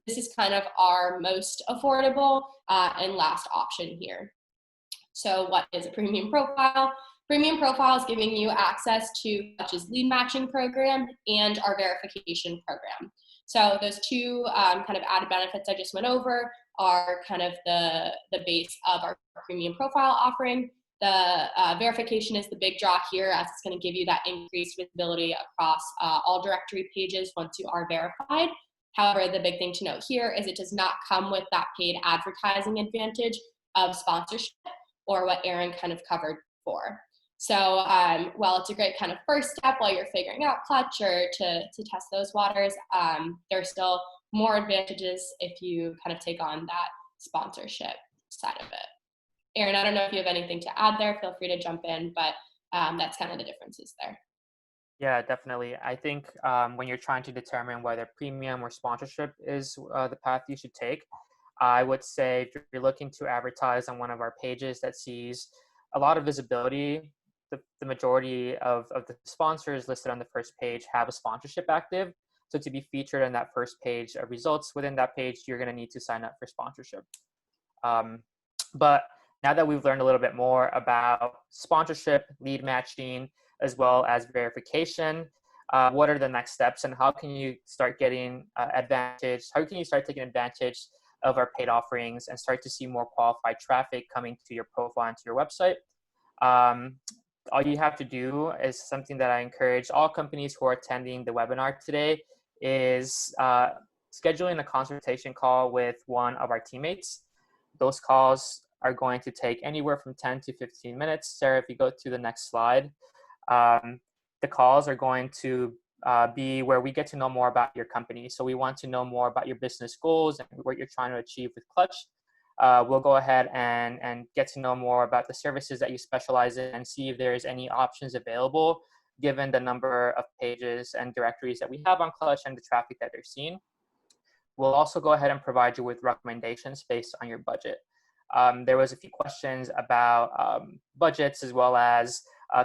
This is kind of our most affordable and last option here. So what is a premium profile? Premium profile is giving you access to Clutch's lead matching program and our verification program. So those two kind of added benefits I just went over are kind of the base of our premium profile offering. The verification is the big draw here, as it's going to give you that increased visibility across all directory pages once you are verified. However, the big thing to note here is it does not come with that paid advertising advantage of sponsorship, or what Aaron kind of covered before. So while it's a great kind of first step while you're figuring out Clutch or to test those waters, there are still more advantages if you kind of take on that sponsorship side of it. Aaron, I don't know if you have anything to add there. Feel free to jump in, but that's kind of the differences there. Yeah, definitely. I think when you're trying to determine whether premium or sponsorship is the path you should take, I would say if you're looking to advertise on one of our pages that sees a lot of visibility, the majority of the sponsors listed on the first page have a sponsorship active. So to be featured on that first page of results within that page, you're going to need to sign up for sponsorship. But now that we've learned a little bit more about sponsorship, lead matching, as well as verification, what are the next steps and how can you start getting advantage? How can you start taking advantage of our paid offerings and start to see more qualified traffic coming to your profile and to your website? All you have to do is something that I encourage all companies who are attending the webinar today is scheduling a consultation call with one of our teammates. Those calls are going to take anywhere from 10 to 15 minutes. Sarah, if you go to the next slide, the calls are going to be where we get to know more about your company. So we want to know more about your business goals and what you're trying to achieve with Clutch. We'll go ahead and get to know more about the services that you specialize in and see if there's any options available given the number of pages and directories that we have on Clutch and the traffic that they're seeing. We'll also go ahead and provide you with recommendations based on your budget. There was a few questions about budgets as well as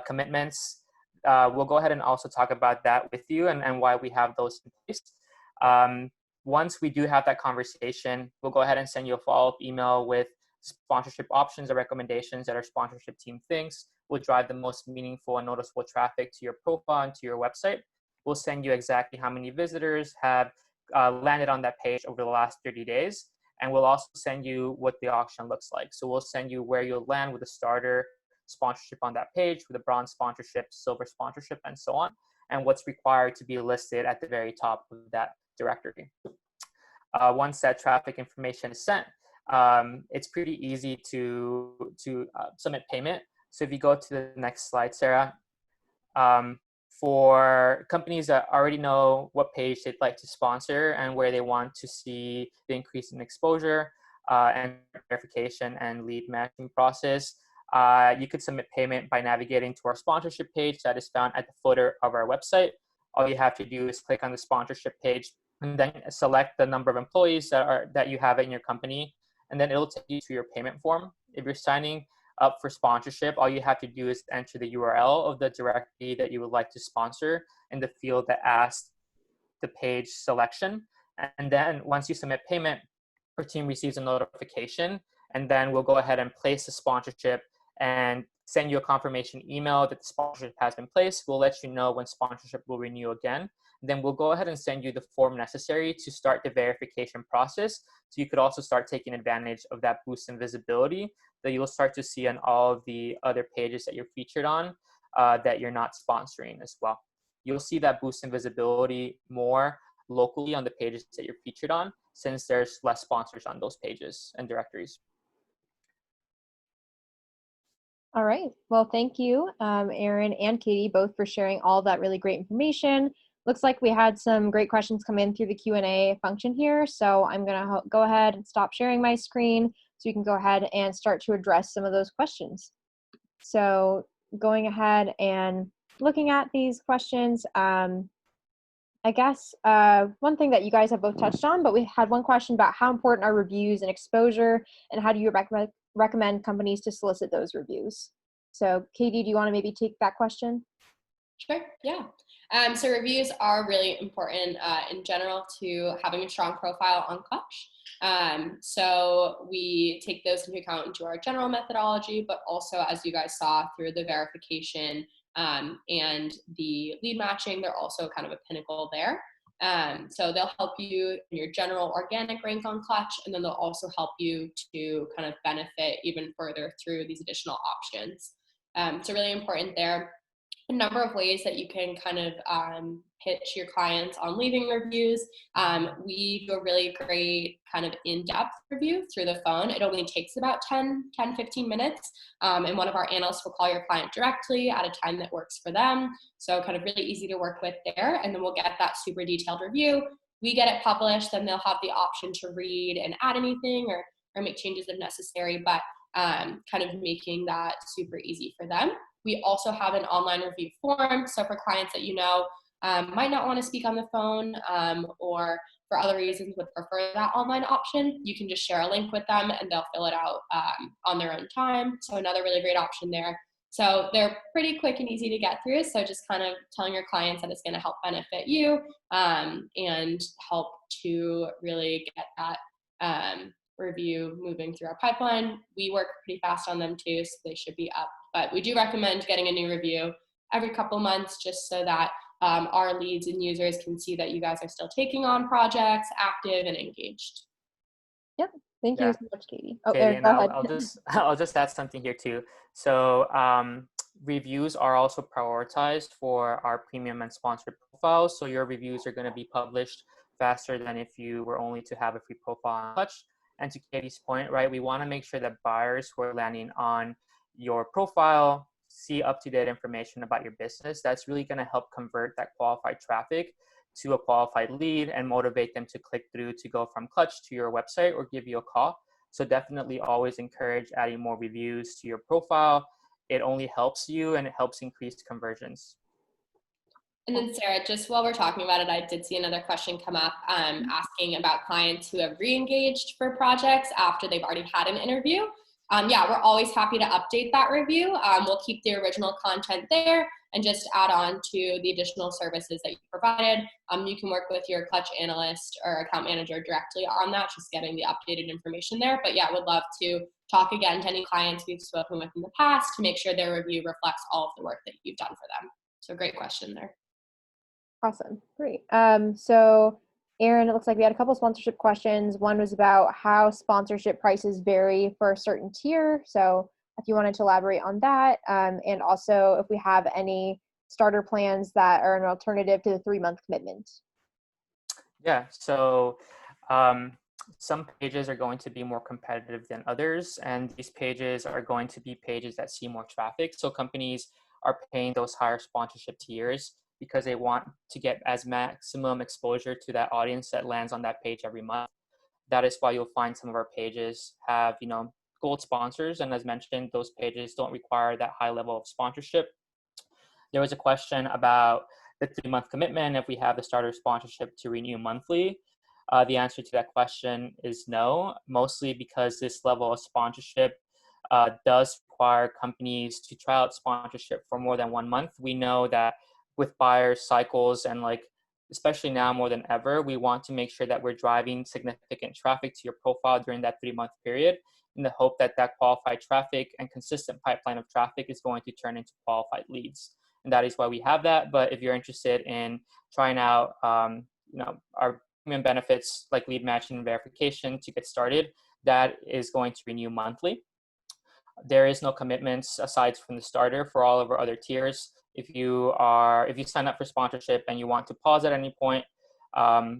commitments. We'll go ahead and also talk about that with you and why we have those in place. Once we do have that conversation, we'll go ahead and send you a follow-up email with sponsorship options or recommendations that our sponsorship team thinks will drive the most meaningful and noticeable traffic to your profile and to your website. We'll send you exactly how many visitors have landed on that page over the last 30 days. And we'll also send you what the auction looks like. So we'll send you where you'll land with a starter sponsorship on that page, with a bronze sponsorship, silver sponsorship, and so on, and what's required to be listed at the very top of that directory. Once that traffic information is sent, it's pretty easy to submit payment. So if you go to the next slide, Sarah, for companies that already know what page they'd like to sponsor and where they want to see the increase in exposure and verification and lead matching process, you could submit payment by navigating to our sponsorship page that is found at the footer of our website. All you have to do is click on the sponsorship page and then select the number of employees that you have in your company, and then it'll take you to your payment form. If you're signing up for sponsorship, all you have to do is enter the URL of the directory that you would like to sponsor in the field that asks the page selection. And then once you submit payment, our team receives a notification, and then we'll go ahead and place the sponsorship and send you a confirmation email that the sponsorship has been placed. We'll let you know when sponsorship will renew again. Then we'll go ahead and send you the form necessary to start the verification process. So you could also start taking advantage of that boost in visibility that you'll start to see on all of the other pages that you're featured on that you're not sponsoring as well. You'll see that boost in visibility more locally on the pages that you're featured on, since there's less sponsors on those pages and directories. All right. Well, thank you, Aaron and Katie, both for sharing all that really great information. Looks like we had some great questions come in through the Q&A function here. So I'm going to go ahead and stop sharing my screen so you can go ahead and start to address some of those questions. So going ahead and looking at these questions, I guess one thing that you guys have both touched on, but we had one question about how important are reviews and exposure, and how do you recommend companies to solicit those reviews? So Katie, do you want to maybe take that question? Sure, yeah. So reviews are really important in general to having a strong profile on Clutch. So we take those into account into our general methodology, but also, as you guys saw through the verification and the lead matching, they're also kind of a pinnacle there. So they'll help you in your general organic rank on Clutch, and then they'll also help you to kind of benefit even further through these additional options. So really important there. A number of ways that you can kind of pitch your clients on leaving reviews. We do a really great kind of in-depth review through the phone. It only takes about 15 minutes. And one of our analysts will call your client directly at a time that works for them. So kind of really easy to work with there. And then we'll get that super detailed review. We get it published, then they'll have the option to read and add anything or make changes if necessary, but kind of making that super easy for them. We also have an online review form. So for clients that might not want to speak on the phone or for other reasons would prefer that online option, you can just share a link with them and they'll fill it out on their own time. So another really great option there. So they're pretty quick and easy to get through. So just kind of telling your clients that it's going to help benefit you and help to really get that review moving through our pipeline. We work pretty fast on them too, so they should be up. But we do recommend getting a new review every couple months just so that our leads and users can see that you guys are still taking on projects, active and engaged. Yep. Thank you so much, Katie. Oh, Katie, Aaron, go ahead. I'll just add something here too. So reviews are also prioritized for our premium and sponsored profiles. So your reviews are going to be published faster than if you were only to have a free profile on Clutch. And to Katie's point, right, we want to make sure that buyers who are landing on your profile see up-to-date information about your business. That's really going to help convert that qualified traffic to a qualified lead and motivate them to click through to go from Clutch to your website or give you a call. So definitely always encourage adding more reviews to your profile. It only helps you and it helps increase conversions. And then Sarah, just while we're talking about it, I did see another question come up asking about clients who have re-engaged for projects after they've already had an interview. Yeah, we're always happy to update that review. We'll keep the original content there and just add on to the additional services that you provided. You can work with your Clutch analyst or account manager directly on that, just getting the updated information there. But yeah, would love to talk again to any clients we've spoken with in the past to make sure their review reflects all of the work that you've done for them. So great question there. Awesome. Great. So Aaron, it looks like we had a couple sponsorship questions. One was about how sponsorship prices vary for a certain tier. So if you wanted to elaborate on that, and also if we have any starter plans that are an alternative to the 3-month commitment. Yeah, so some pages are going to be more competitive than others, and these pages are going to be pages that see more traffic. So companies are paying those higher sponsorship tiers because they want to get as maximum exposure to that audience that lands on that page every month. That is why you'll find some of our pages have, gold sponsors. And as mentioned, those pages don't require that high level of sponsorship. There was a question about the 3-month commitment, if we have the starter sponsorship to renew monthly. The answer to that question is no, mostly because this level of sponsorship does require companies to try out sponsorship for more than 1 month. We know that with buyers cycles and especially now more than ever, we want to make sure that we're driving significant traffic to your profile during that 3-month period, in the hope that that qualified traffic and consistent pipeline of traffic is going to turn into qualified leads. And that is why we have that. But if you're interested in trying out, our premium benefits like lead matching and verification to get started, that is going to renew monthly. There is no commitments aside from the starter for all of our other tiers. If you sign up for sponsorship and you want to pause at any point,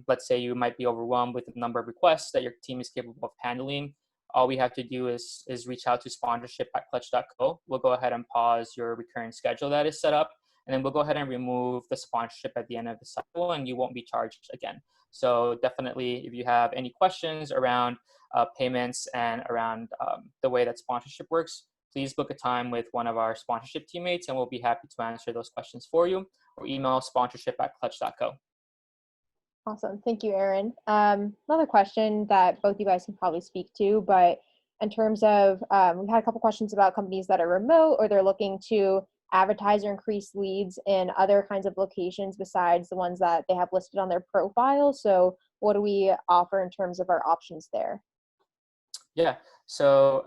let's say you might be overwhelmed with the number of requests that your team is capable of handling, all we have to do is reach out to sponsorship at Clutch.co. We'll go ahead and pause your recurring schedule that is set up, and then we'll go ahead and remove the sponsorship at the end of the cycle, and you won't be charged again. So definitely, if you have any questions around payments and around the way that sponsorship works, please book a time with one of our sponsorship teammates, and we'll be happy to answer those questions for you, or email sponsorship@clutch.co. Awesome. Thank you, Aaron. Another question that both you guys can probably speak to, but in terms of, we've had a couple questions about companies that are remote or they're looking to advertise or increase leads in other kinds of locations besides the ones that they have listed on their profile. So what do we offer in terms of our options there? Yeah, so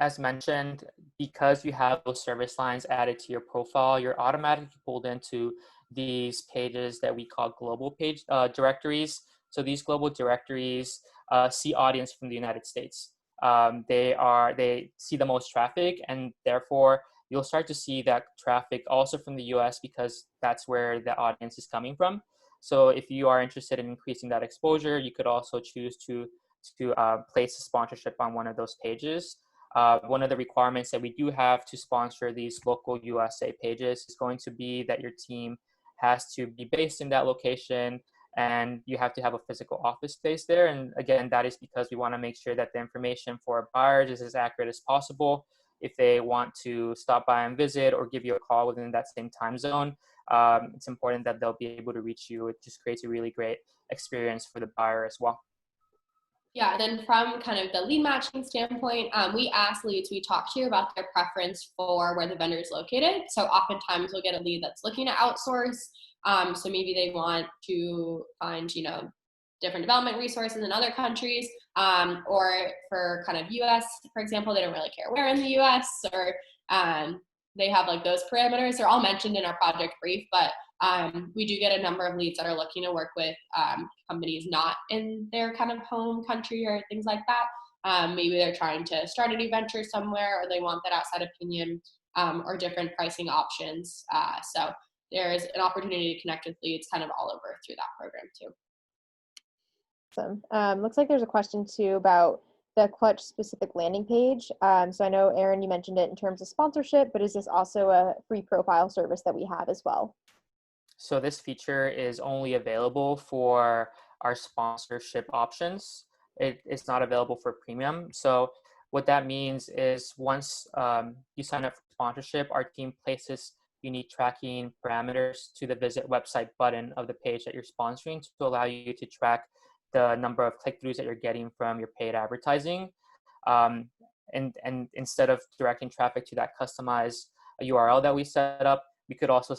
as mentioned, because you have those service lines added to your profile, you're automatically pulled into these pages that we call global page directories. So these global directories see audience from the United States. They see the most traffic, and therefore you'll start to see that traffic also from the US, because that's where the audience is coming from. So if you are interested in increasing that exposure, you could also choose to place a sponsorship on one of those pages. One of the requirements that we do have to sponsor these local USA pages is going to be that your team has to be based in that location, and you have to have a physical office space there. And again, that is because we want to make sure that the information for our buyers is as accurate as possible. If they want to stop by and visit or give you a call within that same time zone, it's important that they'll be able to reach you. It just creates a really great experience for the buyer as well. Yeah, then from kind of the lead matching standpoint, we ask leads we talk to about their preference for where the vendor is located. So oftentimes we'll get a lead that's looking to outsource. So maybe they want to find, different development resources in other countries, or for kind of US, for example, they don't really care where in the US, or they have like those parameters. They're all mentioned in our project brief, but we do get a number of leads that are looking to work with companies not in their kind of home country or things like that. Maybe they're trying to start a new venture somewhere, or they want that outside opinion, or different pricing options. So there's an opportunity to connect with leads kind of all over through that program too. Awesome. Looks like there's a question too about the Clutch specific landing page. So I know, Aaron, you mentioned it in terms of sponsorship, but is this also a free profile service that we have as well? So this feature is only available for our sponsorship options. It's not available for premium. So what that means is once you sign up for sponsorship, our team places unique tracking parameters to the visit website button of the page that you're sponsoring to allow you to track the number of click-throughs that you're getting from your paid advertising. And instead of directing traffic to that customized URL that we set up, we could also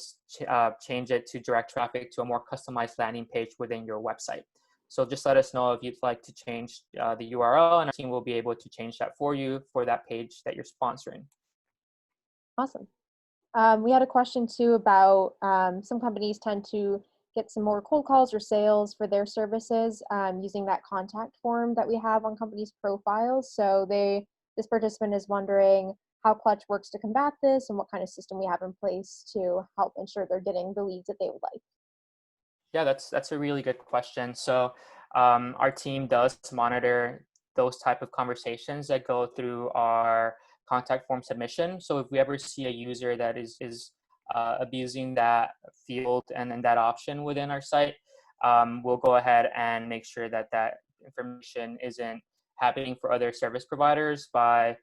change it to direct traffic to a more customized landing page within your website. So just let us know if you'd like to change the URL, and our team will be able to change that for you for that page that you're sponsoring. Awesome. We had a question too about some companies tend to get some more cold calls or sales for their services using that contact form that we have on companies' profiles. So this participant is wondering how Clutch works to combat this and what kind of system we have in place to help ensure they're getting the leads that they would like. Yeah, that's a really good question. So our team does monitor those type of conversations that go through our contact form submission. So if we ever see a user that is abusing that field and then that option within our site, we'll go ahead and make sure that that information isn't happening for other service providers by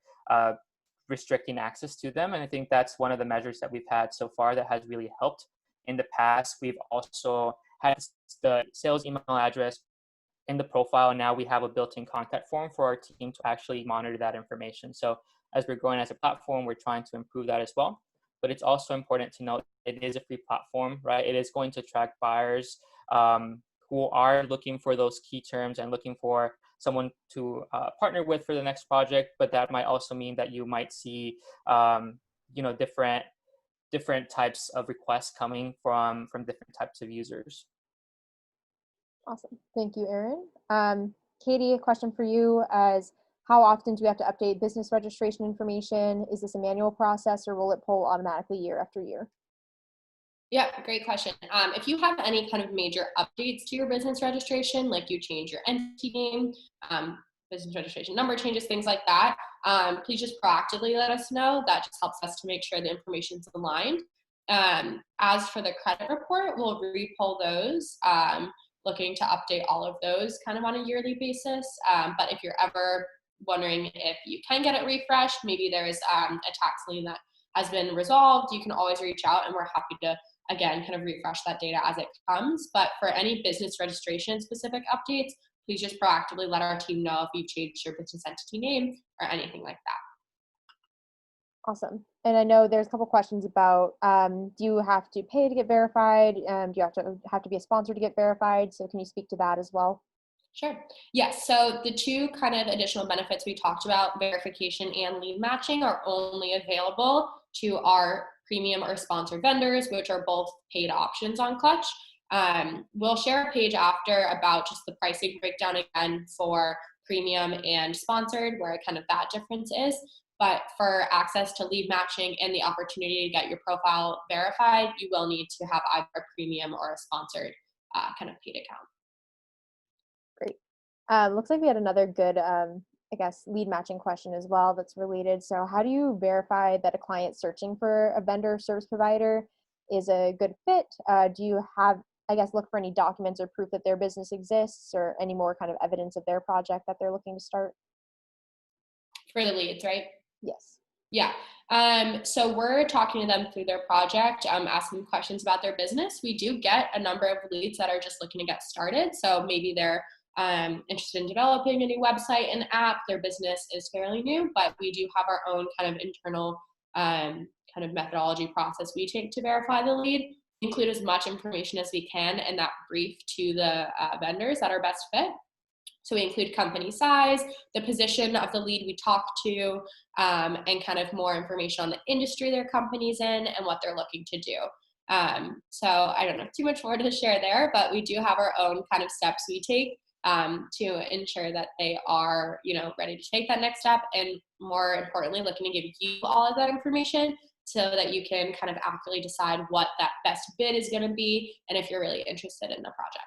restricting access to them. And I think that's one of the measures that we've had so far that has really helped. In the past, we've also had the sales email address in the profile. Now we have a built-in contact form for our team to actually monitor that information. So as we're growing as a platform, we're trying to improve that as well. But it's also important to note it is a free platform, right? It is going to attract buyers who are looking for those key terms and looking for someone to partner with for the next project, but that might also mean that you might see different types of requests coming from different types of users. Awesome. Thank you, Aaron. Katie, a question for you is, how often do we have to update business registration information? Is this a manual process, or will it pull automatically year after year? Yeah, great question. If you have any kind of major updates to your business registration, like you change your entity name, business registration number changes, things like that, please just proactively let us know. That just helps us to make sure the information's aligned. As for the credit report, we'll re-pull those, looking to update all of those kind of on a yearly basis. But if you're ever wondering if you can get it refreshed, maybe there's a tax lien that has been resolved, you can always reach out, and we're happy to, again, kind of refresh that data as it comes. But for any business registration specific updates, please just proactively let our team know if you've changed your business entity name or anything like that. Awesome. And I know there's a couple questions about, do you have to pay to get verified? Do you have to be a sponsor to get verified? So can you speak to that as well? Sure. Yes. So the two kind of additional benefits we talked about, verification and lead matching, are only available to our premium or sponsored vendors, which are both paid options on Clutch. We'll share a page after about just the pricing breakdown again for premium and sponsored, where kind of that difference is. But for access to lead matching and the opportunity to get your profile verified, you will need to have either a premium or a sponsored kind of paid account. Great. Looks like we had another good, I guess, lead matching question as well that's related. So how do you verify that a client searching for a vendor or service provider is a good fit? Do you have, I guess, look for any documents or proof that their business exists, or any more kind of evidence of their project that they're looking to start? For the leads, right? Yes. Yeah. So we're talking to them through their project, asking questions about their business. We do get a number of leads that are just looking to get started. So maybe they're interested in developing a new website and app. Their business is fairly new, but we do have our own kind of internal kind of methodology process we take to verify the lead. Include as much information as we can in that brief to the vendors that are best fit. So we include company size, the position of the lead we talk to, and kind of more information on the industry their company's in and what they're looking to do. So I don't know too much more to share there, but we do have our own kind of steps we take to ensure that they are, ready to take that next step, and more importantly, looking to give you all of that information so that you can kind of accurately decide what that best bid is going to be and if you're really interested in the project.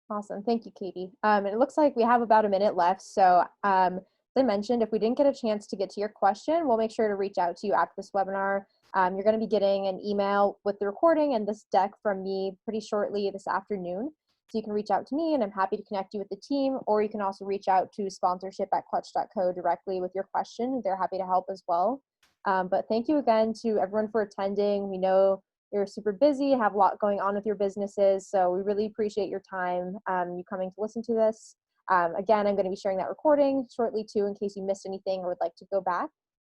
Awesome. Thank you, Katie. It looks like we have about a minute left. So as I mentioned, if we didn't get a chance to get to your question, we'll make sure to reach out to you after this webinar. You're going to be getting an email with the recording and this deck from me pretty shortly this afternoon. So you can reach out to me, and I'm happy to connect you with the team, or you can also reach out to sponsorship@Clutch.co directly with your question. They're happy to help as well. But thank you again to everyone for attending. We know you're super busy, have a lot going on with your businesses, so we really appreciate your time, you coming to listen to this. Again, I'm going to be sharing that recording shortly too, in case you missed anything or would like to go back.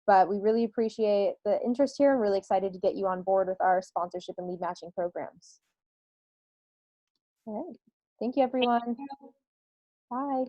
But we really appreciate the interest here. I'm really excited to get you on board with our sponsorship and lead matching programs. All right. Thank you, everyone. Thank you. Bye.